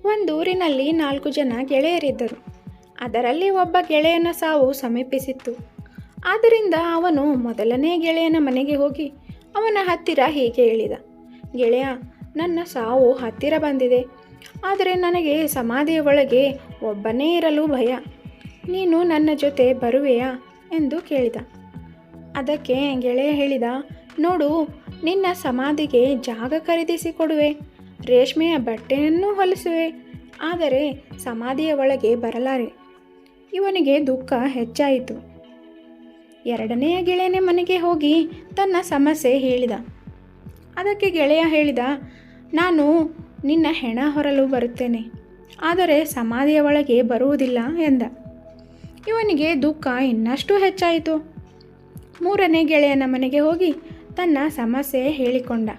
ಒಂದೂರಿನಲ್ಲಿ 4 ಜನ ಗೆಳೆಯರಿದ್ದರು. ಅದರಲ್ಲಿ ಒಬ್ಬ ಗೆಳೆಯನ ಸಾವು ಸಮೀಪಿಸಿತ್ತು. ಆದ್ದರಿಂದ ಅವನು ಮೊದಲನೇ ಗೆಳೆಯನ ಮನೆಗೆ ಹೋಗಿ ಅವನ ಹತ್ತಿರ ಹೀಗೆ ಹೇಳಿದ: ಗೆಳೆಯ, ನನ್ನ ಸಾವು ಹತ್ತಿರ ಬಂದಿದೆ. ಆದರೆ ನನಗೆ ಸಮಾಧಿಯ ಒಳಗೆ ಒಬ್ಬನೇ ಇರಲು ಭಯ. ನೀನು ನನ್ನ ಜೊತೆ ಬರುವೆಯಾ ಎಂದು ಕೇಳಿದ. ಅದಕ್ಕೆ ಗೆಳೆಯ ಹೇಳಿದ: ನೋಡು, ನಿನ್ನ ಸಮಾಧಿಗೆ ಜಾಗ ಖರೀದಿಸಿಕೊಡುವೆ, ರೇಷ್ಮೆಯ ಬಟ್ಟೆಯನ್ನು ಹೊಲಿಸುವೆ, ಆದರೆ ಸಮಾಧಿಯ ಒಳಗೆ ಬರಲಾರೆ. ಇವನಿಗೆ ದುಃಖ ಹೆಚ್ಚಾಯಿತು. ಎರಡನೆಯ ಗೆಳೆಯನ ಮನೆಗೆ ಹೋಗಿ ತನ್ನ ಸಮಸ್ಯೆ ಹೇಳಿದ. ಅದಕ್ಕೆ ಗೆಳೆಯ ಹೇಳಿದ: ನಾನು ನಿನ್ನ ಹೆಣ ಹೊರಲು ಬರುತ್ತೇನೆ, ಆದರೆ ಸಮಾಧಿಯ ಒಳಗೆ ಬರುವುದಿಲ್ಲ ಎಂದ. ಇವನಿಗೆ ದುಃಖ ಇನ್ನಷ್ಟು ಹೆಚ್ಚಾಯಿತು. ಮೂರನೇ ಗೆಳೆಯನ ಮನೆಗೆ ಹೋಗಿ ತನ್ನ ಸಮಸ್ಯೆ ಹೇಳಿಕೊಂಡ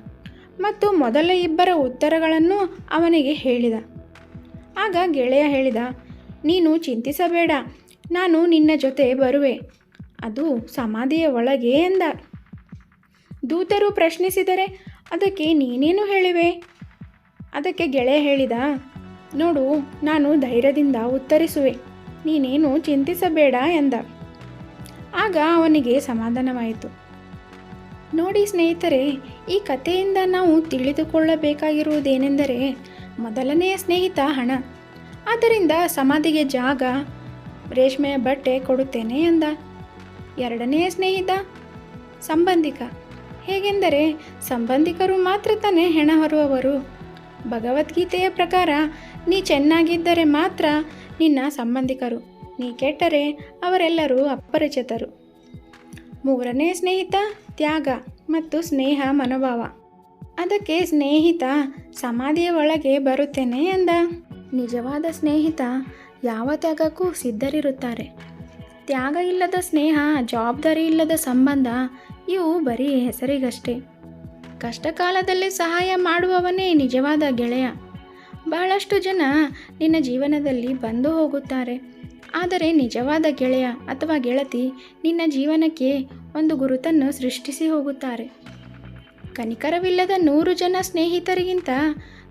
ಮತ್ತು ಮೊದಲ ಇಬ್ಬರ ಉತ್ತರಗಳನ್ನು ಅವನಿಗೆ ಹೇಳಿದ. ಆಗ ಗೆಳೆಯ ಹೇಳಿದ: ನೀನು ಚಿಂತಿಸಬೇಡ, ನಾನು ನಿನ್ನ ಜೊತೆ ಬರುವೆ, ಅದು ಸಮಾಧಿಯ ಒಳಗೆ ಎಂದ. ದೂತರು ಪ್ರಶ್ನಿಸಿದರೆ ಅದಕ್ಕೆ ನೀನೇನು ಹೇಳಿವೆ? ಅದಕ್ಕೆ ಗೆಳೆಯ ಹೇಳಿದ: ನೋಡು, ನಾನು ಧೈರ್ಯದಿಂದ ಉತ್ತರಿಸುವೆ, ನೀನೇನು ಚಿಂತಿಸಬೇಡ ಎಂದ. ಆಗ ಅವನಿಗೆ ಸಮಾಧಾನವಾಯಿತು. ನೋಡಿ ಸ್ನೇಹಿತರೆ, ಈ ಕಥೆಯಿಂದ ನಾವು ತಿಳಿದುಕೊಳ್ಳಬೇಕಾಗಿರುವುದೇನೆಂದರೆ, ಮೊದಲನೆಯ ಸ್ನೇಹಿತ ಹಣ, ಆದ್ದರಿಂದ ಸಮಾಧಿಗೆ ಜಾಗ, ರೇಷ್ಮೆಯ ಬಟ್ಟೆ ಕೊಡುತ್ತೇನೆ ಎಂದ. ಎರಡನೆಯ ಸ್ನೇಹಿತ ಸಂಬಂಧಿಕ, ಹೇಗೆಂದರೆ ಸಂಬಂಧಿಕರು ಮಾತ್ರ ತಾನೇ ಹೆಣ ಹೊರುವವರು. ಭಗವದ್ಗೀತೆಯ ಪ್ರಕಾರ ನೀ ಚೆನ್ನಾಗಿದ್ದರೆ ಮಾತ್ರ ನಿನ್ನ ಸಂಬಂಧಿಕರು, ನೀ ಕೆಟ್ಟರೆ ಅವರೆಲ್ಲರೂ ಅಪರಿಚಿತರು. ಮೂರನೇ ಸ್ನೇಹಿತ ತ್ಯಾಗ ಮತ್ತು ಸ್ನೇಹ ಮನೋಭಾವ, ಅದಕ್ಕೆ ಸ್ನೇಹಿತ ಸಮಾಧಿಯ ಒಳಗೆ ಬರುತ್ತೇನೆ ಎಂದ. ನಿಜವಾದ ಸ್ನೇಹಿತ ಯಾವ ತ್ಯಾಗಕ್ಕೂ ಸಿದ್ಧರಿರುತ್ತಾರೆ. ತ್ಯಾಗ ಇಲ್ಲದ ಸ್ನೇಹ, ಜವಾಬ್ದಾರಿ ಇಲ್ಲದ ಸಂಬಂಧ ಇವು ಬರೀ ಹೆಸರಿಗಷ್ಟೇ. ಕಷ್ಟಕಾಲದಲ್ಲಿ ಸಹಾಯ ಮಾಡುವವನೇ ನಿಜವಾದ ಗೆಳೆಯ. ಬಹಳಷ್ಟು ಜನ ನಿನ್ನ ಜೀವನದಲ್ಲಿ ಬಂದು ಹೋಗುತ್ತಾರೆ, ಆದರೆ ನಿಜವಾದ ಗೆಳೆಯ ಅಥವಾ ಗೆಳತಿ ನಿನ್ನ ಜೀವನಕ್ಕೆ ಒಂದು ಗುರುತನ್ನು ಸೃಷ್ಟಿಸಿ ಹೋಗುತ್ತಾರೆ. ಕನಿಕರವಿಲ್ಲದ 100 ಜನ ಸ್ನೇಹಿತರಿಗಿಂತ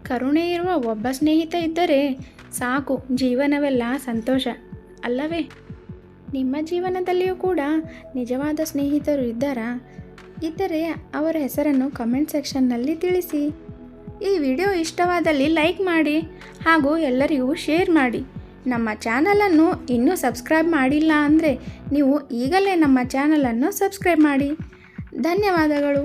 ಕರುಣೆ ಇರುವ ಒಬ್ಬ ಸ್ನೇಹಿತ ಇದ್ದರೆ ಸಾಕು, ಜೀವನವೆಲ್ಲ ಸಂತೋಷ ಅಲ್ಲವೇ? ನಿಮ್ಮ ಜೀವನದಲ್ಲಿಯೂ ಕೂಡ ನಿಜವಾದ ಸ್ನೇಹಿತರು ಇದ್ದರೆ ಅವರ ಹೆಸರನ್ನು ಕಮೆಂಟ್ ಸೆಕ್ಷನ್ನಲ್ಲಿ ತಿಳಿಸಿ. ಈ ವಿಡಿಯೋ ಇಷ್ಟವಾದಲ್ಲಿ ಲೈಕ್ ಮಾಡಿ ಹಾಗೂ ಎಲ್ಲರಿಗೂ ಶೇರ್ ಮಾಡಿ. ನಮ್ಮ ಚಾನಲನ್ನು ಇನ್ನೂ ಸಬ್ಸ್ಕ್ರೈಬ್ ಮಾಡಿಲ್ಲ ಅಂದರೆ ನೀವು ಈಗಲೇ ನಮ್ಮ ಚಾನಲನ್ನು ಸಬ್ಸ್ಕ್ರೈಬ್ ಮಾಡಿ. ಧನ್ಯವಾದಗಳು.